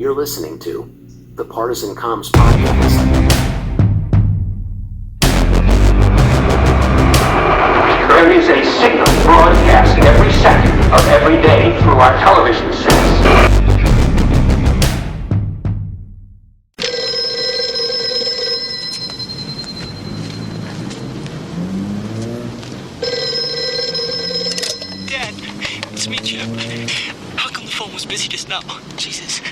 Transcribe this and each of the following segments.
You're listening to the Partisan Comms Podcast. There is a signal broadcast every second of every day through our television sets. Dad, it's me, Chip. How come the phone was busy just now? Jesus.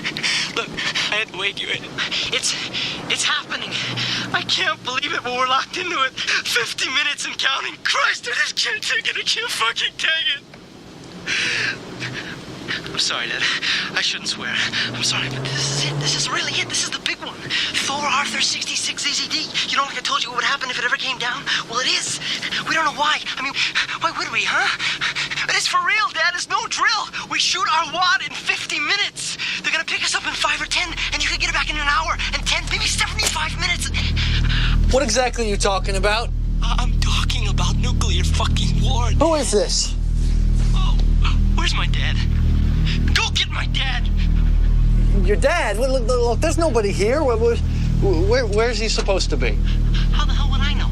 Look, I had to wake you in. It's happening. I can't believe it, but we're locked into it. 50 minutes and counting. Christ, I just can't take it. I can't fucking take it. I'm sorry, Dad. I shouldn't swear. I'm sorry, but this is it. This is really it. This is the big one. Thor Arthur 66 ZZD. You know, like I told you what would happen if it ever came down? Well, it is. We don't know why. I mean, why would we, huh? It is for real, Dad. It's no drill. We shoot our wad in 50 minutes. They're gonna pick us up in 5 or 10, and you can get it back in an hour, and 10, maybe 75 minutes. What exactly are you talking about? I'm talking about nuclear fucking war. Who is this? Oh, where's my dad? Go get my dad. Your dad? Look, there's nobody here. Where's he supposed to be? How the hell would I know?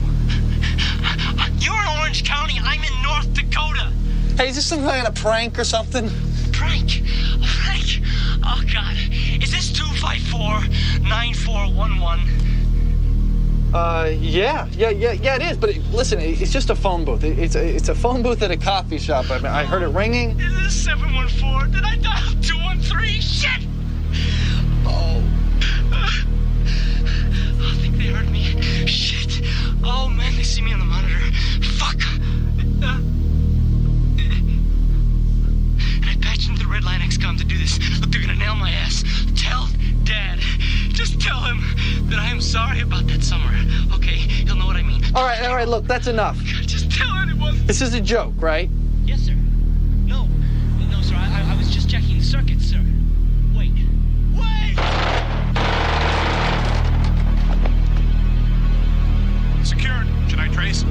You're in Orange County. I'm in North Dakota. Hey, is this some kind of prank or something? Prank? Prank? Oh, God. Is this 254-9411? Yeah, it is. But listen, it's just a phone booth. It's a phone booth at a coffee shop. I mean, I heard it ringing. Is this 714? Did I dial 213? Shit! Oh. I think they heard me. Shit. Oh, man, they see me on the monitor. Fuck. And I patched into the Red Line XCOM to do this. Look, they're gonna nail my ass. Tell Dad. Just tell him that I am sorry about that summer. Okay? He'll know what I mean. All right, look, that's enough. Just tell him it wasn't. This is a joke, right? Yes, sir. No, sir. I was just checking the circuit, sir. Wait. Secured. Should I trace?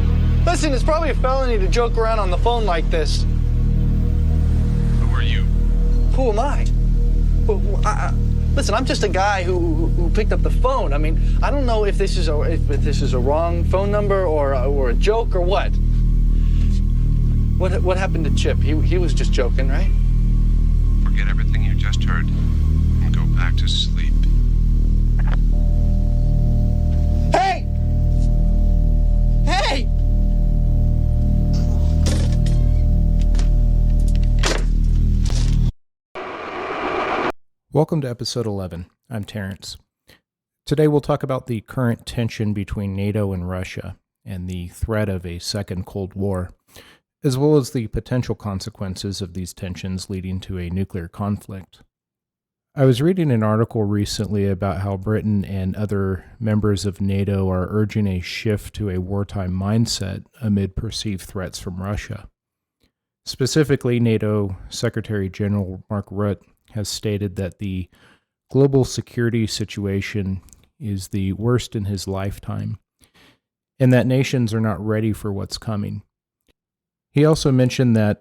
Listen, it's probably a felony to joke around on the phone like this. Who are you? Who am I? Listen, I'm just a guy who picked up the phone. I mean, I don't know if this is a wrong phone number or a joke or what. What happened to Chip? He was just joking, right? Forget everything you just heard and go back to sleep. Hey! Hey! Welcome to episode 11. I'm Terrence. Today we'll talk about the current tension between NATO and Russia and the threat of a second Cold War, as well as the potential consequences of these tensions leading to a nuclear conflict. I was reading an article recently about how Britain and other members of NATO are urging a shift to a wartime mindset amid perceived threats from Russia. Specifically, NATO Secretary General Mark Rutte has stated that the global security situation is the worst in his lifetime, and that nations are not ready for what's coming. He also mentioned that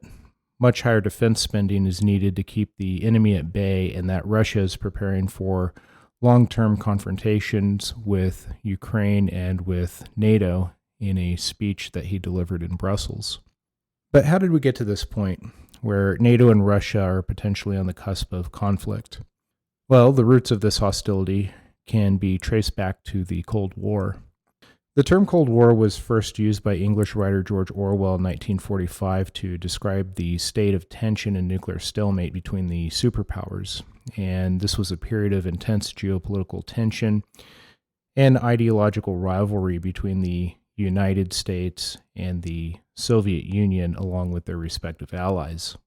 much higher defense spending is needed to keep the enemy at bay, and that Russia is preparing for long-term confrontations with Ukraine and with NATO in a speech that he delivered in Brussels. But how did we get to this point, where NATO and Russia are potentially on the cusp of conflict? Well, the roots of this hostility can be traced back to the Cold War. The term Cold War was first used by English writer George Orwell in 1945 to describe the state of tension and nuclear stalemate between the superpowers, and this was a period of intense geopolitical tension and ideological rivalry between the United States and the Soviet Union, along with their respective allies.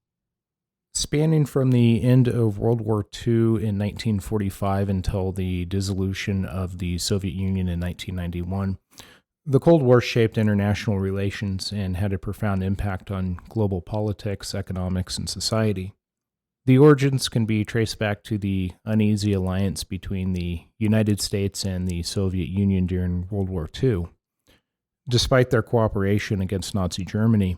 Spanning from the end of World War II in 1945 until the dissolution of the Soviet Union in 1991, the Cold War shaped international relations and had a profound impact on global politics, economics, and society. The origins can be traced back to the uneasy alliance between the United States and the Soviet Union during World War II. Despite their cooperation against Nazi Germany,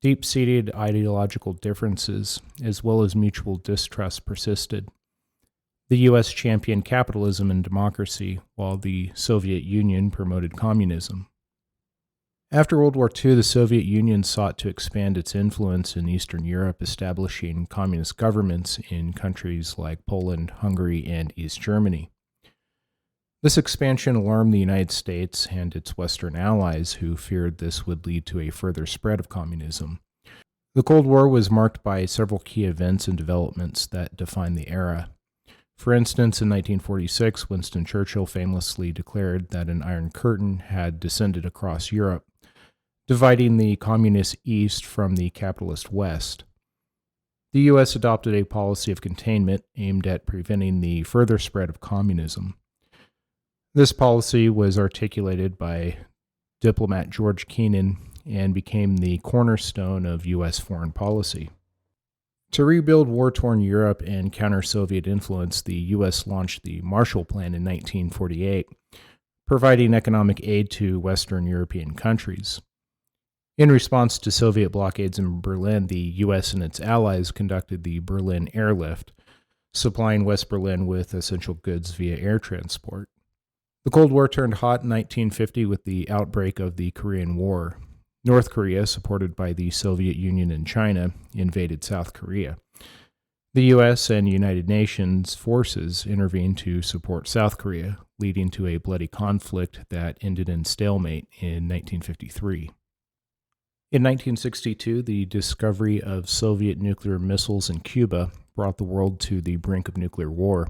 deep-seated ideological differences, as well as mutual distrust, persisted. The U.S. championed capitalism and democracy, while the Soviet Union promoted communism. After World War II, the Soviet Union sought to expand its influence in Eastern Europe, establishing communist governments in countries like Poland, Hungary, and East Germany. This expansion alarmed the United States and its Western allies, who feared this would lead to a further spread of communism. The Cold War was marked by several key events and developments that defined the era. For instance, in 1946, Winston Churchill famously declared that an Iron Curtain had descended across Europe, dividing the communist East from the capitalist West. The U.S. adopted a policy of containment aimed at preventing the further spread of communism. This policy was articulated by diplomat George Kennan and became the cornerstone of U.S. foreign policy. To rebuild war-torn Europe and counter Soviet influence, the U.S. launched the Marshall Plan in 1948, providing economic aid to Western European countries. In response to Soviet blockades in Berlin, the U.S. and its allies conducted the Berlin Airlift, supplying West Berlin with essential goods via air transport. The Cold War turned hot in 1950 with the outbreak of the Korean War. North Korea, supported by the Soviet Union and China, invaded South Korea. The U.S. and United Nations forces intervened to support South Korea, leading to a bloody conflict that ended in stalemate in 1953. In 1962, the discovery of Soviet nuclear missiles in Cuba brought the world to the brink of nuclear war.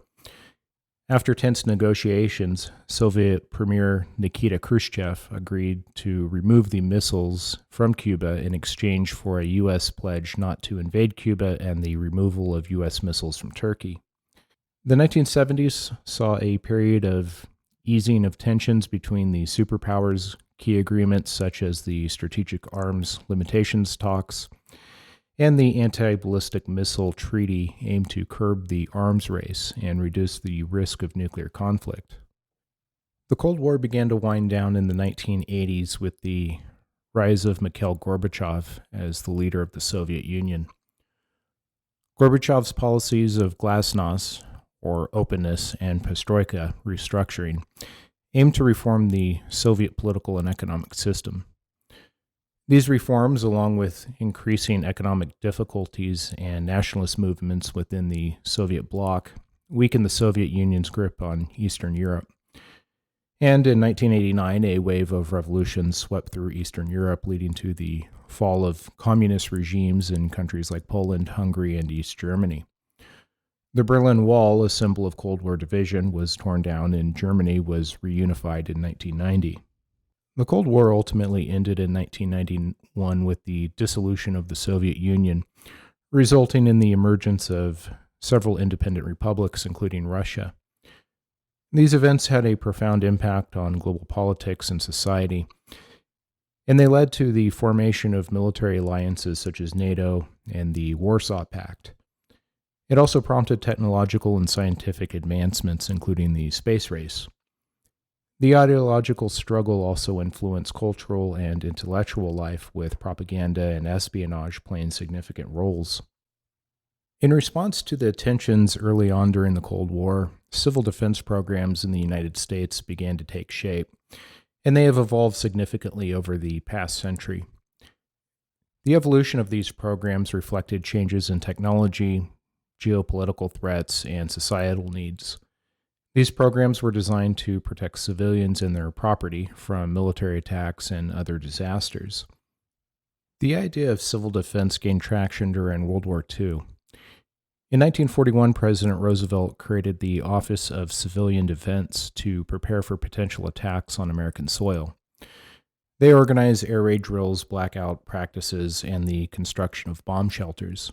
After tense negotiations, Soviet Premier Nikita Khrushchev agreed to remove the missiles from Cuba in exchange for a U.S. pledge not to invade Cuba and the removal of U.S. missiles from Turkey. The 1970s saw a period of easing of tensions between the superpowers, key agreements such as the Strategic Arms Limitations talks, and the Anti-Ballistic Missile Treaty aimed to curb the arms race and reduce the risk of nuclear conflict. The Cold War began to wind down in the 1980s with the rise of Mikhail Gorbachev as the leader of the Soviet Union. Gorbachev's policies of glasnost, or openness, and perestroika, restructuring, aimed to reform the Soviet political and economic system. These reforms, along with increasing economic difficulties and nationalist movements within the Soviet bloc, weakened the Soviet Union's grip on Eastern Europe. And in 1989, a wave of revolutions swept through Eastern Europe, leading to the fall of communist regimes in countries like Poland, Hungary, and East Germany. The Berlin Wall, a symbol of Cold War division, was torn down and Germany was reunified in 1990. The Cold War ultimately ended in 1991 with the dissolution of the Soviet Union, resulting in the emergence of several independent republics, including Russia. These events had a profound impact on global politics and society, and they led to the formation of military alliances such as NATO and the Warsaw Pact. It also prompted technological and scientific advancements, including the space race. The ideological struggle also influenced cultural and intellectual life, with propaganda and espionage playing significant roles. In response to the tensions early on during the Cold War, civil defense programs in the United States began to take shape, and they have evolved significantly over the past century. The evolution of these programs reflected changes in technology, geopolitical threats, and societal needs. These programs were designed to protect civilians and their property from military attacks and other disasters. The idea of civil defense gained traction during World War II. In 1941, President Roosevelt created the Office of Civilian Defense to prepare for potential attacks on American soil. They organized air raid drills, blackout practices, and the construction of bomb shelters.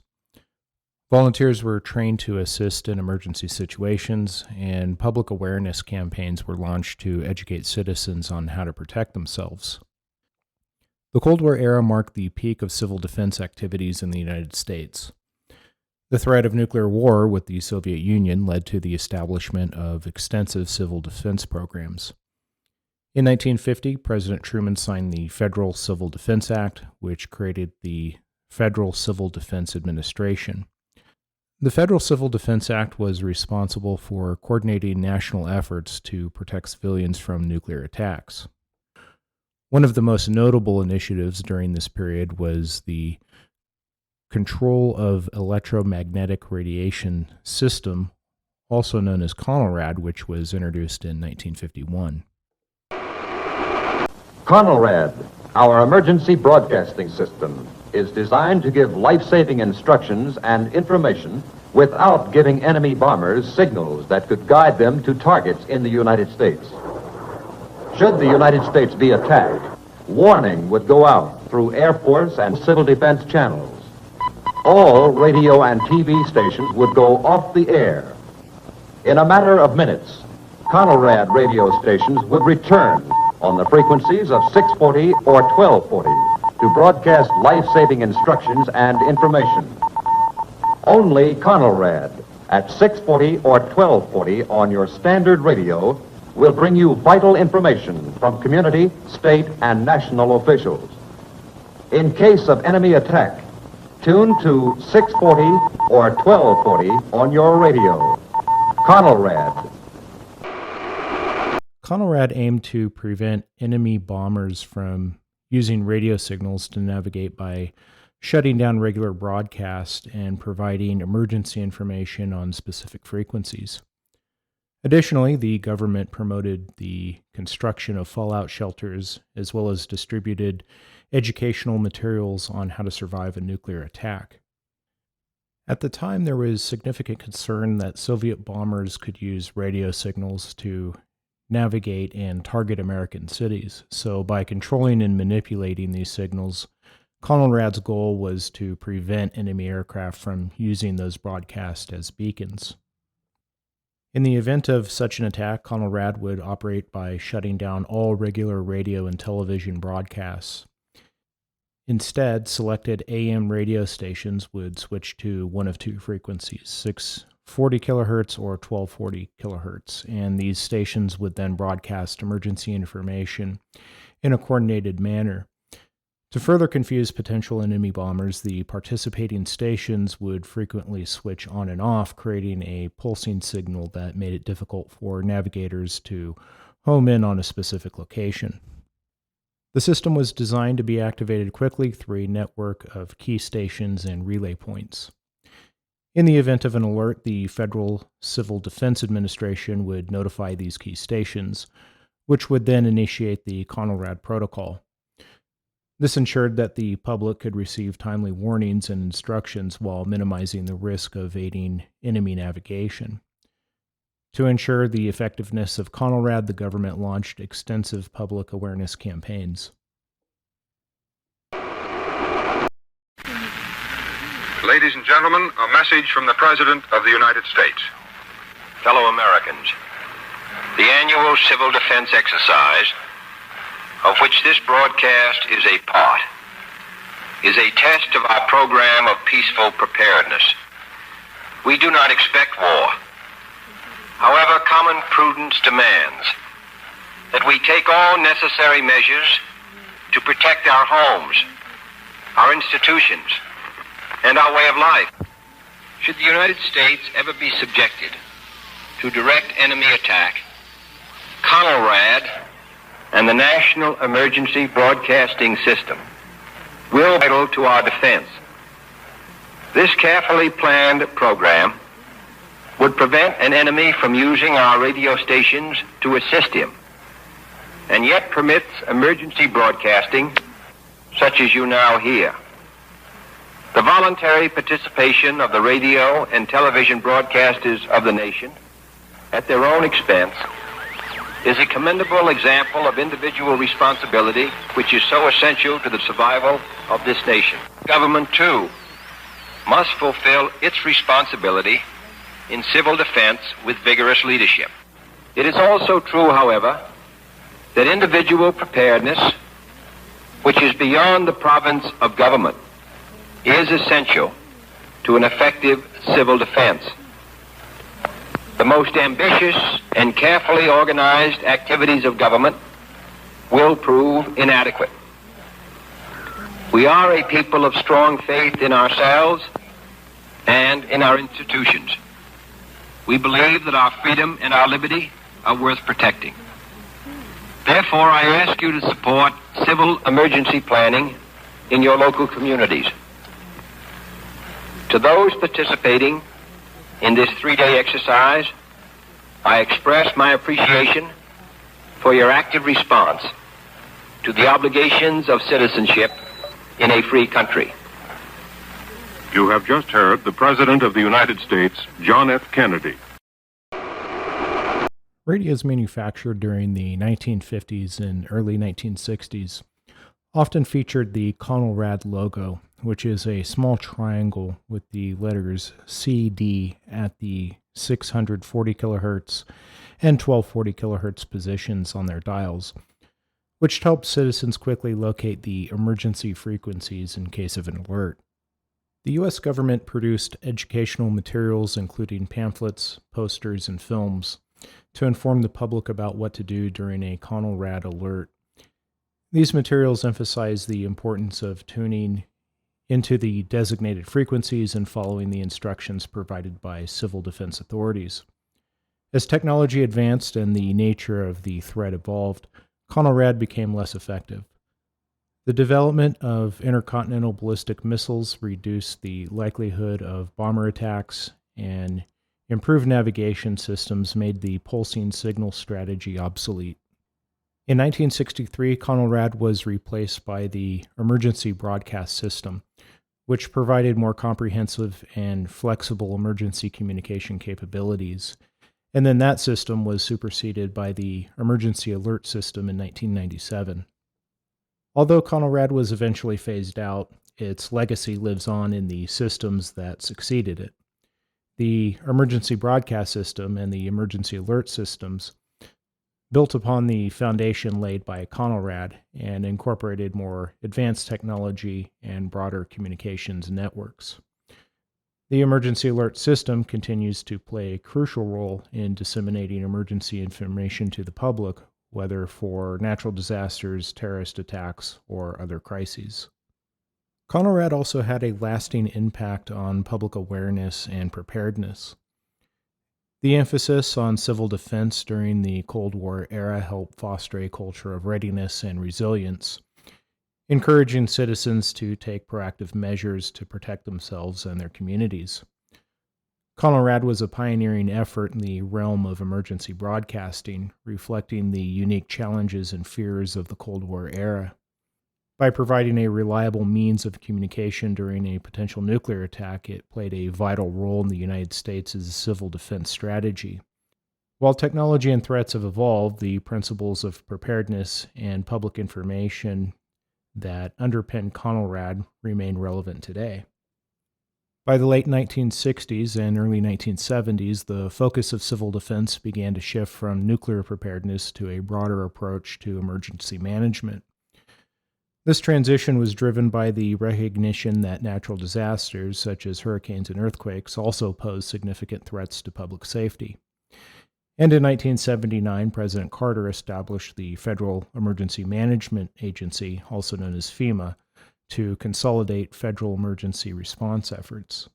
Volunteers were trained to assist in emergency situations, and public awareness campaigns were launched to educate citizens on how to protect themselves. The Cold War era marked the peak of civil defense activities in the United States. The threat of nuclear war with the Soviet Union led to the establishment of extensive civil defense programs. In 1950, President Truman signed the Federal Civil Defense Act, which created the Federal Civil Defense Administration. The Federal Civil Defense Act was responsible for coordinating national efforts to protect civilians from nuclear attacks. One of the most notable initiatives during this period was the Control of Electromagnetic Radiation System, also known as CONELRAD, which was introduced in 1951. CONELRAD, our emergency broadcasting system, is designed to give life-saving instructions and information without giving enemy bombers signals that could guide them to targets in the United States. Should the United States be attacked, warning would go out through Air Force and civil defense channels. All radio and TV stations would go off the air. In a matter of minutes, CONELRAD radio stations would return on the frequencies of 640 or 1240 to broadcast life-saving instructions and information. Only CONELRAD at 640 or 1240 on your standard radio will bring you vital information from community, state, and national officials. In case of enemy attack, tune to 640 or 1240 on your radio. CONELRAD. CONELRAD aimed to prevent enemy bombers from using radio signals to navigate by shutting down regular broadcast and providing emergency information on specific frequencies. Additionally, the government promoted the construction of fallout shelters as well as distributed educational materials on how to survive a nuclear attack. At the time, there was significant concern that Soviet bombers could use radio signals to navigate and target American cities. So by controlling and manipulating these signals, CONELRAD's goal was to prevent enemy aircraft from using those broadcasts as beacons. In the event of such an attack, CONELRAD would operate by shutting down all regular radio and television broadcasts. Instead, selected AM radio stations would switch to one of two frequencies, 640 kilohertz or 1240 kilohertz, and these stations would then broadcast emergency information in a coordinated manner. To further confuse potential enemy bombers, the participating stations would frequently switch on and off, creating a pulsing signal that made it difficult for navigators to home in on a specific location. The system was designed to be activated quickly through a network of key stations and relay points. In the event of an alert, the Federal Civil Defense Administration would notify these key stations, which would then initiate the CONELRAD protocol. This ensured that the public could receive timely warnings and instructions while minimizing the risk of aiding enemy navigation. To ensure the effectiveness of CONELRAD, the government launched extensive public awareness campaigns. Ladies and gentlemen, a message from the President of the United States. Fellow Americans, the annual civil defense exercise, of which this broadcast is a part, is a test of our program of peaceful preparedness. We do not expect war. However, common prudence demands that we take all necessary measures to protect our homes, our institutions, and our way of life. Should the United States ever be subjected to direct enemy attack, CONELRAD and the National Emergency Broadcasting System will be vital to our defense. This carefully planned program would prevent an enemy from using our radio stations to assist him, and yet permits emergency broadcasting such as you now hear. The voluntary participation of the radio and television broadcasters of the nation at their own expense is a commendable example of individual responsibility which is so essential to the survival of this nation. Government, too, must fulfill its responsibility in civil defense with vigorous leadership. It is also true, however, that individual preparedness, which is beyond the province of government, is essential to an effective civil defense. The most ambitious and carefully organized activities of government will prove inadequate. We are a people of strong faith in ourselves and in our institutions. We believe that our freedom and our liberty are worth protecting. Therefore, I ask you to support civil emergency planning in your local communities. To those participating in this 3-day exercise, I express my appreciation for your active response to the obligations of citizenship in a free country. You have just heard the President of the United States, John F. Kennedy. Radios manufactured during the 1950s and early 1960s often featured the Conelrad logo, which is a small triangle with the letters CD at the 640 kHz and 1240 kHz positions on their dials, which helped citizens quickly locate the emergency frequencies in case of an alert. The U.S. government produced educational materials, including pamphlets, posters, and films, to inform the public about what to do during a Conelrad alert. These materials emphasize the importance of tuning into the designated frequencies and following the instructions provided by civil defense authorities. As technology advanced and the nature of the threat evolved, Conelrad became less effective. The development of intercontinental ballistic missiles reduced the likelihood of bomber attacks, and improved navigation systems made the pulsing signal strategy obsolete. In 1963, Conelrad was replaced by the Emergency Broadcast System, which provided more comprehensive and flexible emergency communication capabilities. And then that system was superseded by the Emergency Alert System in 1997. Although Conelrad was eventually phased out, its legacy lives on in the systems that succeeded it. The Emergency Broadcast System and the Emergency Alert Systems built upon the foundation laid by Conelrad and incorporated more advanced technology and broader communications networks. The Emergency Alert System continues to play a crucial role in disseminating emergency information to the public, whether for natural disasters, terrorist attacks, or other crises. Conelrad also had a lasting impact on public awareness and preparedness. The emphasis on civil defense during the Cold War era helped foster a culture of readiness and resilience, encouraging citizens to take proactive measures to protect themselves and their communities. Conelrad was a pioneering effort in the realm of emergency broadcasting, reflecting the unique challenges and fears of the Cold War era. By providing a reliable means of communication during a potential nuclear attack, it played a vital role in the United States' civil defense strategy. While technology and threats have evolved, the principles of preparedness and public information that underpin Conelrad remain relevant today. By the late 1960s and early 1970s, the focus of civil defense began to shift from nuclear preparedness to a broader approach to emergency management. This transition was driven by the recognition that natural disasters, such as hurricanes and earthquakes, also pose significant threats to public safety. And in 1979, President Carter established the Federal Emergency Management Agency, also known as FEMA, to consolidate federal emergency response efforts.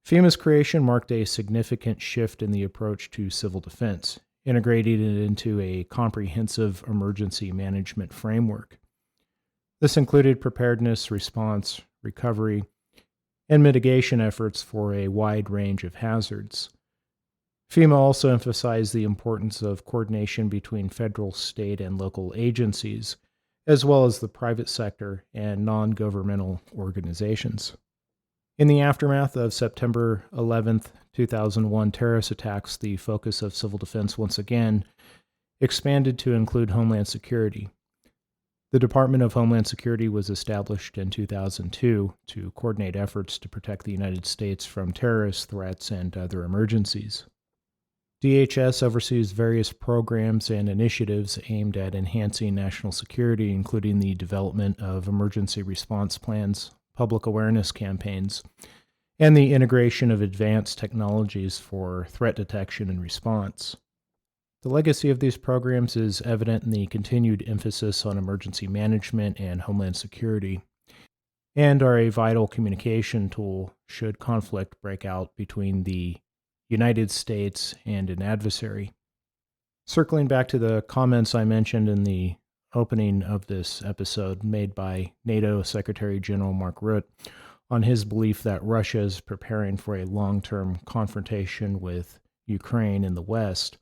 FEMA's creation marked a significant shift in the approach to civil defense, integrating it into a comprehensive emergency management framework. This included preparedness, response, recovery, and mitigation efforts for a wide range of hazards. FEMA also emphasized the importance of coordination between federal, state, and local agencies, as well as the private sector and non-governmental organizations. In the aftermath of September 11, 2001 terrorist attacks, the focus of civil defense once again expanded to include Homeland Security. The Department of Homeland Security was established in 2002 to coordinate efforts to protect the United States from terrorist threats and other emergencies. DHS oversees various programs and initiatives aimed at enhancing national security, including the development of emergency response plans, public awareness campaigns, and the integration of advanced technologies for threat detection and response. The legacy of these programs is evident in the continued emphasis on emergency management and homeland security. and are a vital communication tool should conflict break out between the United States and an adversary. Circling back to the comments I mentioned in the opening of this episode made by NATO Secretary General Mark Rutte on his belief that Russia is preparing for a long-term confrontation with Ukraine in the West,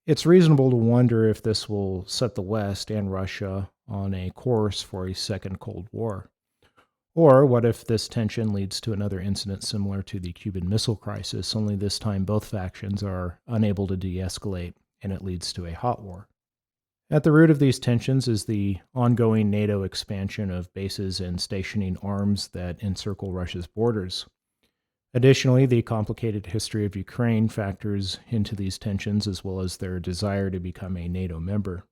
it's reasonable to wonder if this will set the West and Russia on a course for a second Cold War. Or what if this tension leads to another incident similar to the Cuban Missile Crisis, only this time both factions are unable to de-escalate and it leads to a hot war? At the root of these tensions is the ongoing NATO expansion of bases and stationing arms that encircle Russia's borders. Additionally, the complicated history of Ukraine factors into these tensions as well as their desire to become a NATO member.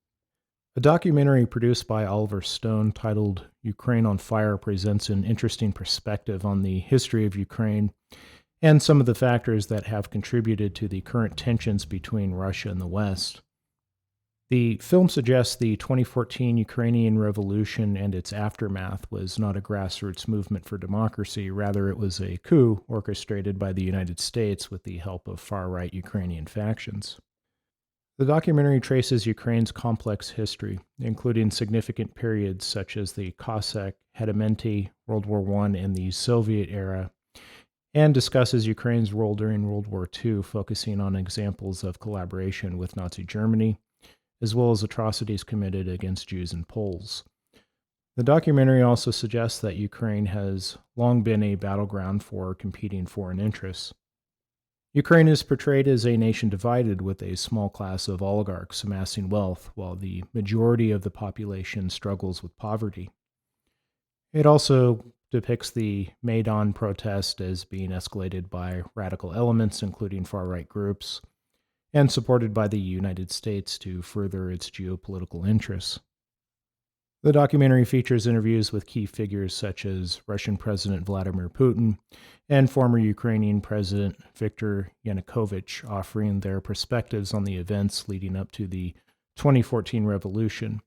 A documentary produced by Oliver Stone titled Ukraine on Fire presents an interesting perspective on the history of Ukraine and some of the factors that have contributed to the current tensions between Russia and the West. The film suggests the 2014 Ukrainian Revolution and its aftermath was not a grassroots movement for democracy, rather it was a coup orchestrated by the United States with the help of far-right Ukrainian factions. The documentary traces Ukraine's complex history, including significant periods such as the Cossack, Hedimenti, World War I, and the Soviet era, and discusses Ukraine's role during World War II, focusing on examples of collaboration with Nazi Germany, as well as atrocities committed against Jews and Poles. The documentary also suggests that Ukraine has long been a battleground for competing foreign interests. Ukraine is portrayed as a nation divided with a small class of oligarchs amassing wealth, while the majority of the population struggles with poverty. It also depicts the Maidan protest as being escalated by radical elements, including far-right groups, and supported by the United States to further its geopolitical interests. The documentary features interviews with key figures such as Russian President Vladimir Putin and former Ukrainian President Viktor Yanukovych, offering their perspectives on the events leading up to the 2014 revolution.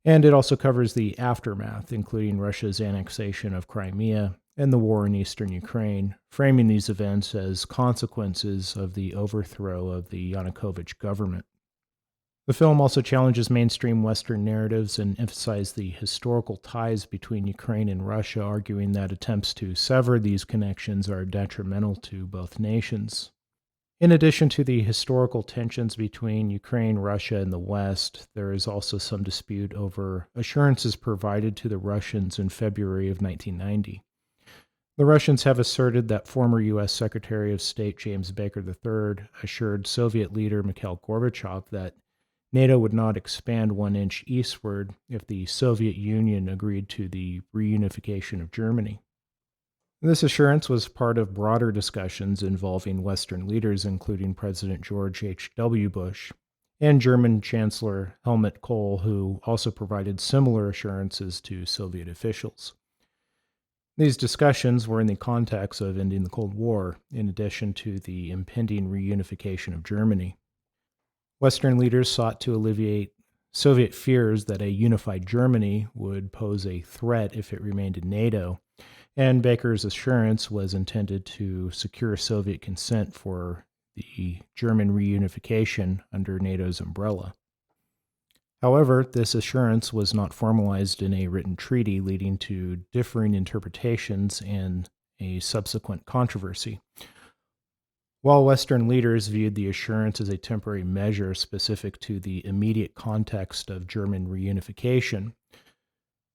And it also covers the aftermath, including Russia's annexation of Crimea and the war in eastern Ukraine, framing these events as consequences of the overthrow of the Yanukovych government. The film also challenges mainstream Western narratives and emphasizes the historical ties between Ukraine and Russia, arguing that attempts to sever these connections are detrimental to both nations. In addition to the historical tensions between Ukraine, Russia, and the West, there is also some dispute over assurances provided to the Russians in February of 1990. The Russians have asserted that former U.S. Secretary of State James Baker III assured Soviet leader Mikhail Gorbachev that NATO would not expand 1 inch eastward if the Soviet Union agreed to the reunification of Germany. This assurance was part of broader discussions involving Western leaders, including President George H.W. Bush and German Chancellor Helmut Kohl, who also provided similar assurances to Soviet officials. These discussions were in the context of ending the Cold War, in addition to the impending reunification of Germany. Western leaders sought to alleviate Soviet fears that a unified Germany would pose a threat if it remained in NATO, and Baker's assurance was intended to secure Soviet consent for the German reunification under NATO's umbrella. However, this assurance was not formalized in a written treaty, leading to differing interpretations and a subsequent controversy. While Western leaders viewed the assurance as a temporary measure specific to the immediate context of German reunification,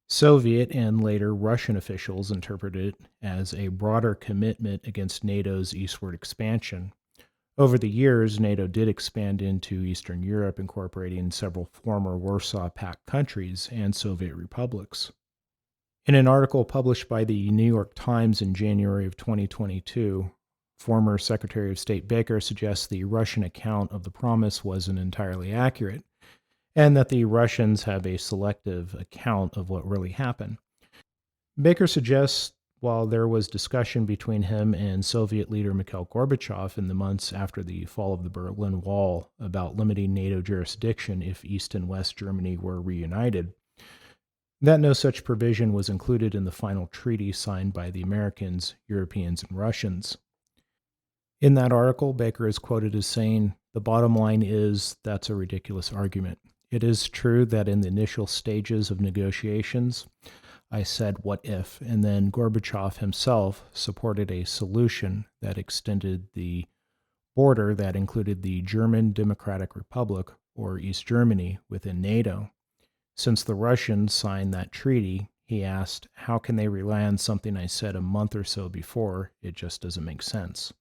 Soviet and later Russian officials interpreted it as a broader commitment against NATO's eastward expansion. Over the years, NATO did expand into Eastern Europe, incorporating several former Warsaw Pact countries and Soviet republics. In an article published by the New York Times in January of 2022, former Secretary of State Baker suggests the Russian account of the promise wasn't entirely accurate, and that the Russians have a selective account of what really happened. Baker suggests while there was discussion between him and Soviet leader Mikhail Gorbachev in the months after the fall of the Berlin Wall about limiting NATO jurisdiction if East and West Germany were reunited, that no such provision was included in the final treaty signed by the Americans, Europeans, and Russians. In that article, Baker is quoted as saying, "The bottom line is that's a ridiculous argument. It is true that in the initial stages of negotiations, I said, what if? And then Gorbachev himself supported a solution that extended the border that included the German Democratic Republic, or East Germany, within NATO. Since the Russians signed that treaty, he asked, how can they rely on something I said a month or so before? It just doesn't make sense."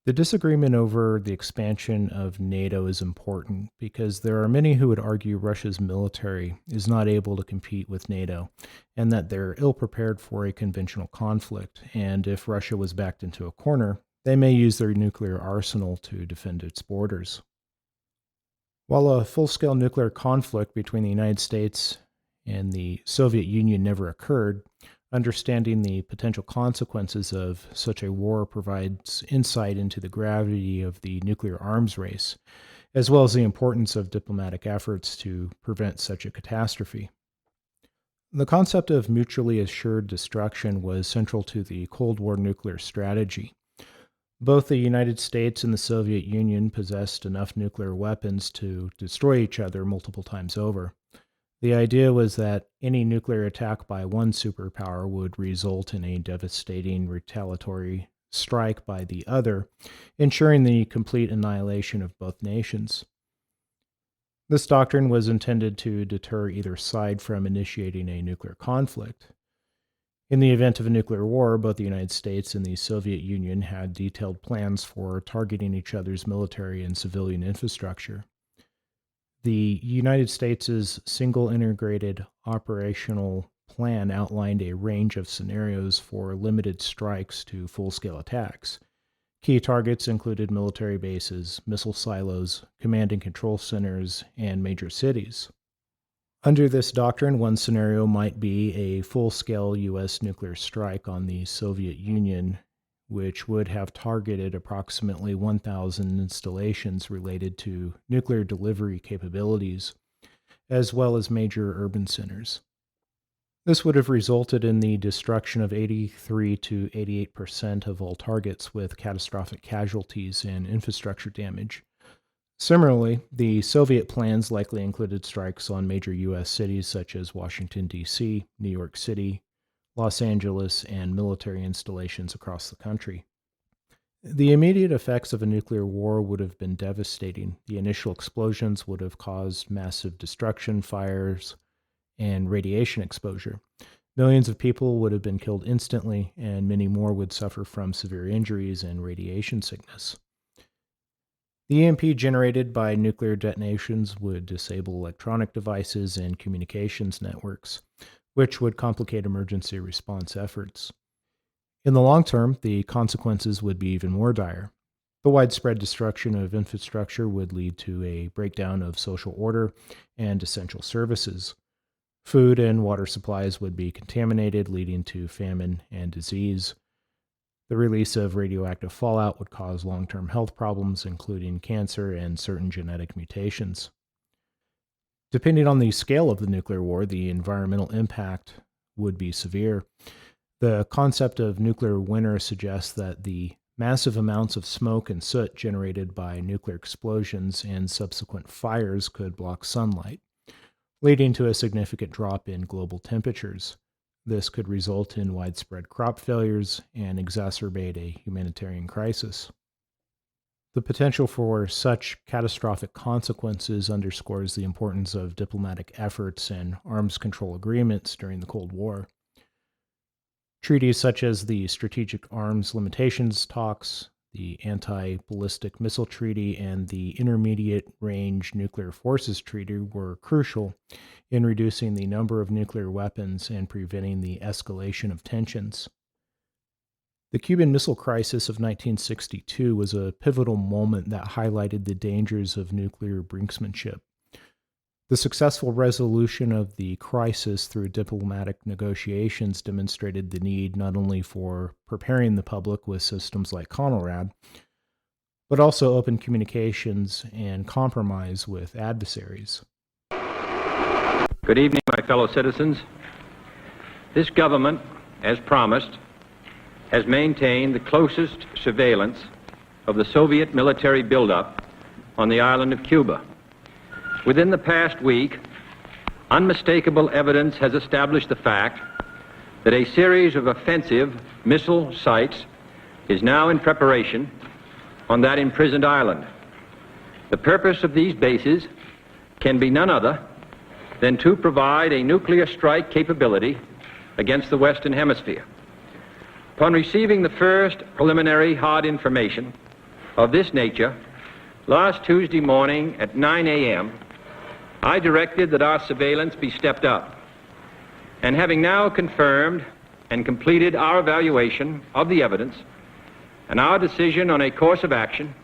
The disagreement over the expansion of NATO is important because there are many who would argue Russia's military is not able to compete with NATO and that they're ill-prepared for a conventional conflict, and if Russia was backed into a corner, they may use their nuclear arsenal to defend its borders. While a full-scale nuclear conflict between the United States and the Soviet Union never occurred, understanding the potential consequences of such a war provides insight into the gravity of the nuclear arms race, as well as the importance of diplomatic efforts to prevent such a catastrophe. The concept of mutually assured destruction was central to the Cold War nuclear strategy. Both the United States and the Soviet Union possessed enough nuclear weapons to destroy each other multiple times over. The idea was that any nuclear attack by one superpower would result in a devastating retaliatory strike by the other, ensuring the complete annihilation of both nations. This doctrine was intended to deter either side from initiating a nuclear conflict. In the event of a nuclear war, both the United States and the Soviet Union had detailed plans for targeting each other's military and civilian infrastructure. The United States' single integrated operational plan outlined a range of scenarios for limited strikes to full-scale attacks. Key targets included military bases, missile silos, command and control centers, and major cities. Under this doctrine, one scenario might be a full-scale U.S. nuclear strike on the Soviet Union, which would have targeted approximately 1,000 installations related to nuclear delivery capabilities, as well as major urban centers. This would have resulted in the destruction of 83 to 88% of all targets with catastrophic casualties and infrastructure damage. Similarly, the Soviet plans likely included strikes on major U.S. cities such as Washington, D.C., New York City, Los Angeles, and military installations across the country. The immediate effects of a nuclear war would have been devastating. The initial explosions would have caused massive destruction, fires, and radiation exposure. Millions of people would have been killed instantly, and many more would suffer from severe injuries and radiation sickness. The EMP generated by nuclear detonations would disable electronic devices and communications networks, which would complicate emergency response efforts. In the long term, the consequences would be even more dire. The widespread destruction of infrastructure would lead to a breakdown of social order and essential services. Food and water supplies would be contaminated, leading to famine and disease. The release of radioactive fallout would cause long-term health problems, including cancer and certain genetic mutations. Depending on the scale of the nuclear war, the environmental impact would be severe. The concept of nuclear winter suggests that the massive amounts of smoke and soot generated by nuclear explosions and subsequent fires could block sunlight, leading to a significant drop in global temperatures. This could result in widespread crop failures and exacerbate a humanitarian crisis. The potential for such catastrophic consequences underscores the importance of diplomatic efforts and arms control agreements during the Cold War. Treaties such as the Strategic Arms Limitations Talks, the Anti-Ballistic Missile Treaty, and the Intermediate Range Nuclear Forces Treaty were crucial in reducing the number of nuclear weapons and preventing the escalation of tensions. The Cuban Missile Crisis of 1962 was a pivotal moment that highlighted the dangers of nuclear brinksmanship. The successful resolution of the crisis through diplomatic negotiations demonstrated the need not only for preparing the public with systems like CONELRAD, but also open communications and compromise with adversaries. Good evening, my fellow citizens. This government, as promised, has maintained the closest surveillance of the Soviet military buildup on the island of Cuba. Within the past week, unmistakable evidence has established the fact that a series of offensive missile sites is now in preparation on that imprisoned island. The purpose of these bases can be none other than to provide a nuclear strike capability against the Western Hemisphere. Upon receiving the first preliminary hard information of this nature, last Tuesday morning at 9 a.m., I directed that our surveillance be stepped up. And having now confirmed and completed our evaluation of the evidence and our decision on a course of action,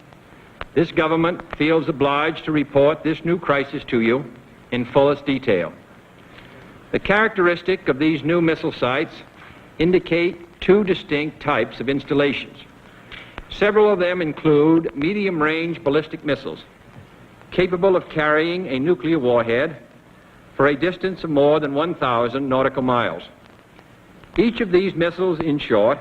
this government feels obliged to report this new crisis to you in fullest detail. The characteristic of these new missile sites indicate two distinct types of installations. Several of them include medium-range ballistic missiles capable of carrying a nuclear warhead for a distance of more than 1,000 nautical miles. Each of these missiles, in short,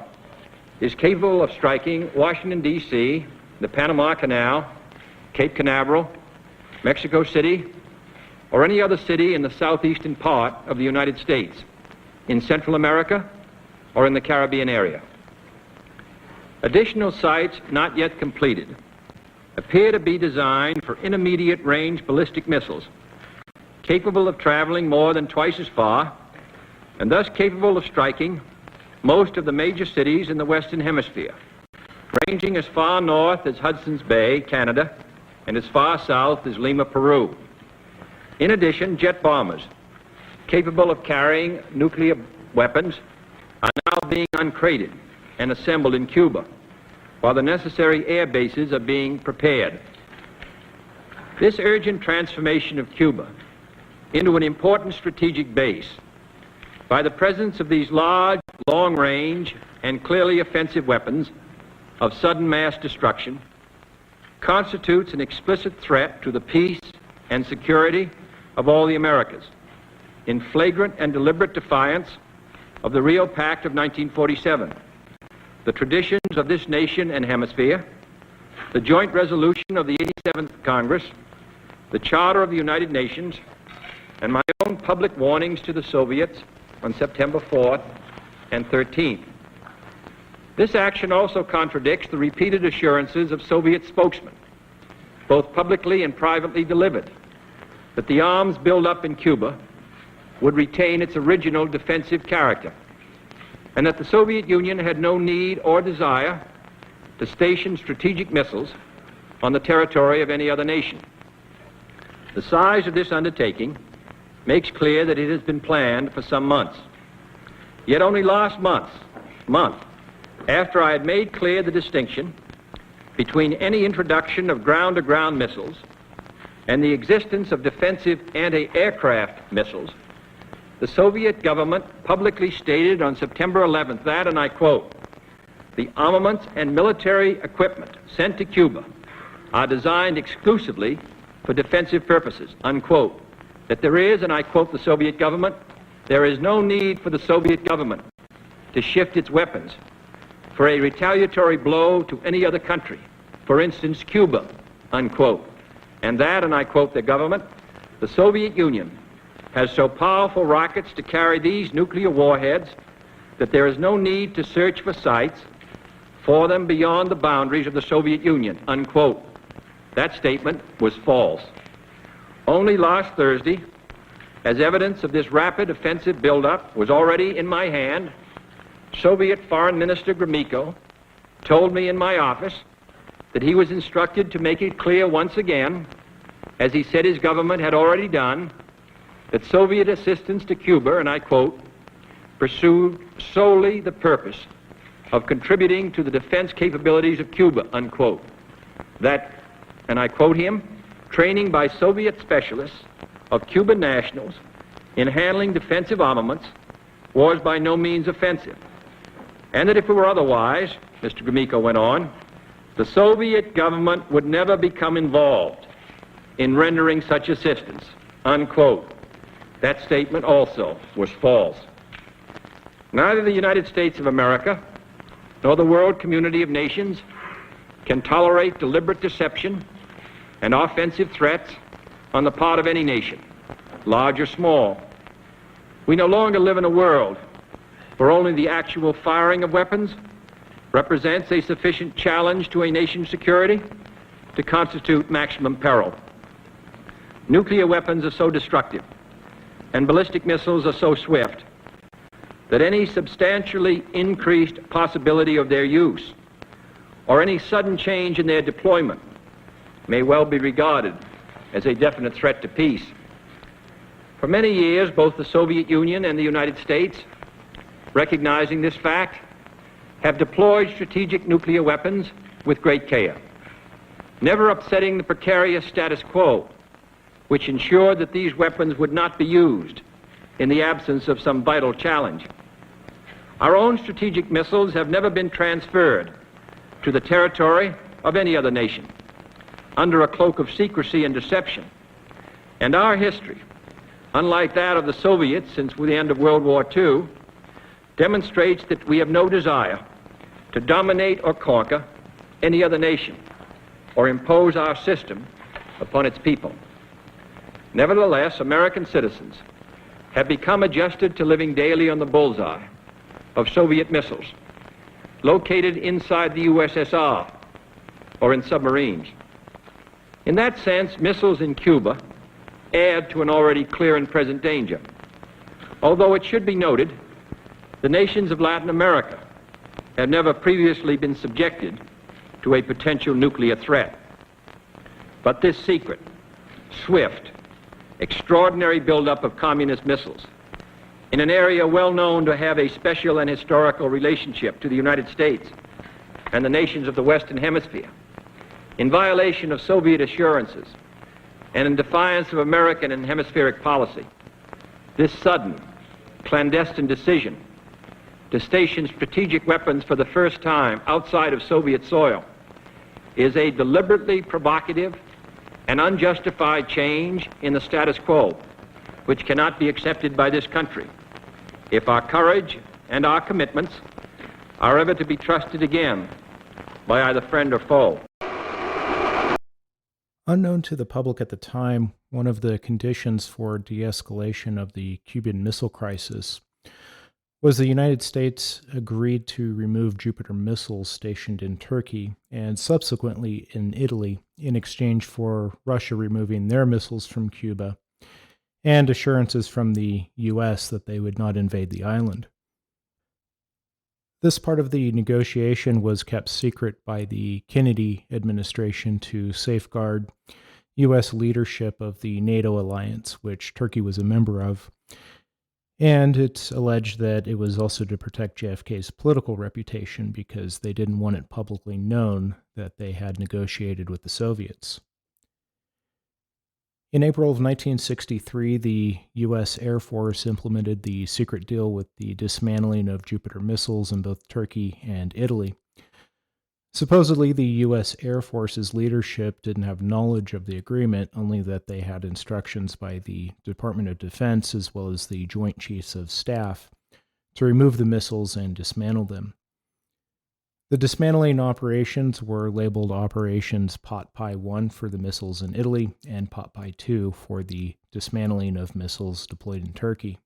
is capable of striking Washington, D.C., the Panama Canal, Cape Canaveral, Mexico City, or any other city in the southeastern part of the United States, in Central America, or in the Caribbean area. Additional sites not yet completed appear to be designed for intermediate range ballistic missiles capable of traveling more than twice as far and thus capable of striking most of the major cities in the Western Hemisphere, ranging as far north as Hudson's Bay, Canada, and as far south as Lima, Peru. In addition, jet bombers capable of carrying nuclear weapons are now being uncrated and assembled in Cuba, while the necessary air bases are being prepared. This urgent transformation of Cuba into an important strategic base by the presence of these large, long-range, and clearly offensive weapons of sudden mass destruction constitutes an explicit threat to the peace and security of all the Americas, in flagrant and deliberate defiance of the Rio Pact of 1947, the traditions of this nation and hemisphere, the joint resolution of the 87th Congress, the Charter of the United Nations, and my own public warnings to the Soviets on September 4th and 13th. This action also contradicts the repeated assurances of Soviet spokesmen, both publicly and privately delivered, that the arms buildup in Cuba would retain its original defensive character, and that the Soviet Union had no need or desire to station strategic missiles on the territory of any other nation. The size of this undertaking makes clear that it has been planned for some months. Yet only last month, after I had made clear the distinction between any introduction of ground-to-ground missiles and the existence of defensive anti-aircraft missiles, the Soviet government publicly stated on September 11th that, and I quote, "The armaments and military equipment sent to Cuba are designed exclusively for defensive purposes," unquote. That there is, and I quote the Soviet government, "there is no need for the Soviet government to shift its weapons for a retaliatory blow to any other country, for instance, Cuba," unquote. And that, and I quote the government, "the Soviet Union has so powerful rockets to carry these nuclear warheads that there is no need to search for sites for them beyond the boundaries of the Soviet Union," unquote. That statement was false. Only last Thursday, as evidence of this rapid offensive buildup was already in my hand, Soviet Foreign Minister Gromyko told me in my office that he was instructed to make it clear once again, as he said his government had already done, that Soviet assistance to Cuba, and I quote, "pursued solely the purpose of contributing to the defense capabilities of Cuba," unquote. That, and I quote him, "training by Soviet specialists of Cuban nationals in handling defensive armaments was by no means offensive. And that if it were otherwise," Mr. Gromyko went on, "the Soviet government would never become involved in rendering such assistance," unquote. That statement also was false. Neither the United States of America nor the world community of nations can tolerate deliberate deception and offensive threats on the part of any nation, large or small. We no longer live in a world where only the actual firing of weapons represents a sufficient challenge to a nation's security to constitute maximum peril. Nuclear weapons are so destructive and ballistic missiles are so swift that any substantially increased possibility of their use or any sudden change in their deployment may well be regarded as a definite threat to peace. For many years, both the Soviet Union and the United States, recognizing this fact, have deployed strategic nuclear weapons with great care, never upsetting the precarious status quo, which ensured that these weapons would not be used in the absence of some vital challenge. Our own strategic missiles have never been transferred to the territory of any other nation under a cloak of secrecy and deception. And our history, unlike that of the Soviets since the end of World War II, demonstrates that we have no desire to dominate or conquer any other nation or impose our system upon its people. Nevertheless, American citizens have become adjusted to living daily on the bullseye of Soviet missiles located inside the USSR or in submarines. In that sense, missiles in Cuba add to an already clear and present danger. Although it should be noted, the nations of Latin America have never previously been subjected to a potential nuclear threat. But this secret, swift, extraordinary buildup of communist missiles in an area well known to have a special and historical relationship to the United States and the nations of the Western Hemisphere, in violation of Soviet assurances and in defiance of American and hemispheric policy, this sudden, clandestine decision to station strategic weapons for the first time outside of Soviet soil is a deliberately provocative and unjustified change in the status quo, which cannot be accepted by this country if our courage and our commitments are ever to be trusted again by either friend or foe. Unknown to the public at the time, one of the conditions for de-escalation of the Cuban Missile Crisis was the United States agreed to remove Jupiter missiles stationed in Turkey and subsequently in Italy in exchange for Russia removing their missiles from Cuba and assurances from the U.S. that they would not invade the island. This part of the negotiation was kept secret by the Kennedy administration to safeguard U.S. leadership of the NATO alliance, which Turkey was a member of. And it's alleged that it was also to protect JFK's political reputation because they didn't want it publicly known that they had negotiated with the Soviets. In April of 1963, the U.S. Air Force implemented the secret deal with the dismantling of Jupiter missiles in both Turkey and Italy. Supposedly, the U.S. Air Force's leadership didn't have knowledge of the agreement, only that they had instructions by the Department of Defense as well as the Joint Chiefs of Staff to remove the missiles and dismantle them. The dismantling operations were labeled Operations Pot Pie 1 for the missiles in Italy and Pot Pie 2 for the dismantling of missiles deployed in Turkey.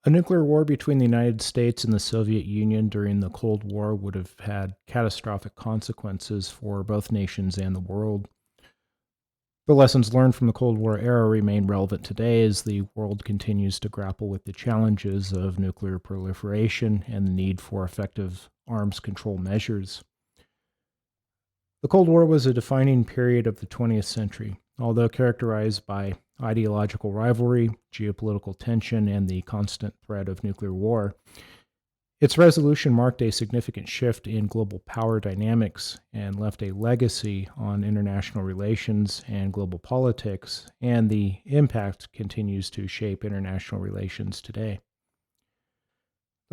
A nuclear war between the United States and the Soviet Union during the Cold War would have had catastrophic consequences for both nations and the world. The lessons learned from the Cold War era remain relevant today as the world continues to grapple with the challenges of nuclear proliferation and the need for effective arms control measures. The Cold War was a defining period of the 20th century, although characterized by ideological rivalry, geopolitical tension, and the constant threat of nuclear war. Its resolution marked a significant shift in global power dynamics and left a legacy on international relations and global politics, and the impact continues to shape international relations today.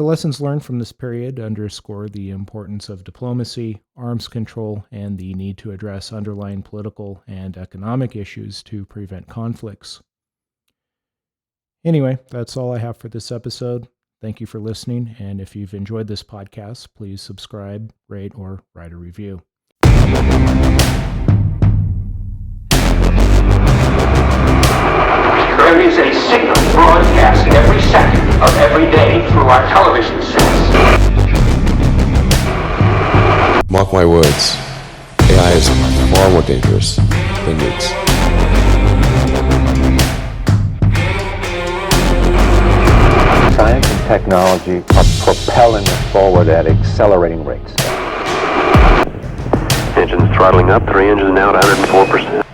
The lessons learned from this period underscore the importance of diplomacy, arms control, and the need to address underlying political and economic issues to prevent conflicts. Anyway, that's all I have for this episode. Thank you for listening, and if you've enjoyed this podcast, please subscribe, rate, or write a review. There is a signal broadcast every second of every day through our television sets. Mark my words, AI is far more dangerous than nukes. Science and technology are propelling us forward at accelerating rates. Engines throttling up, 3 engines now at 104%.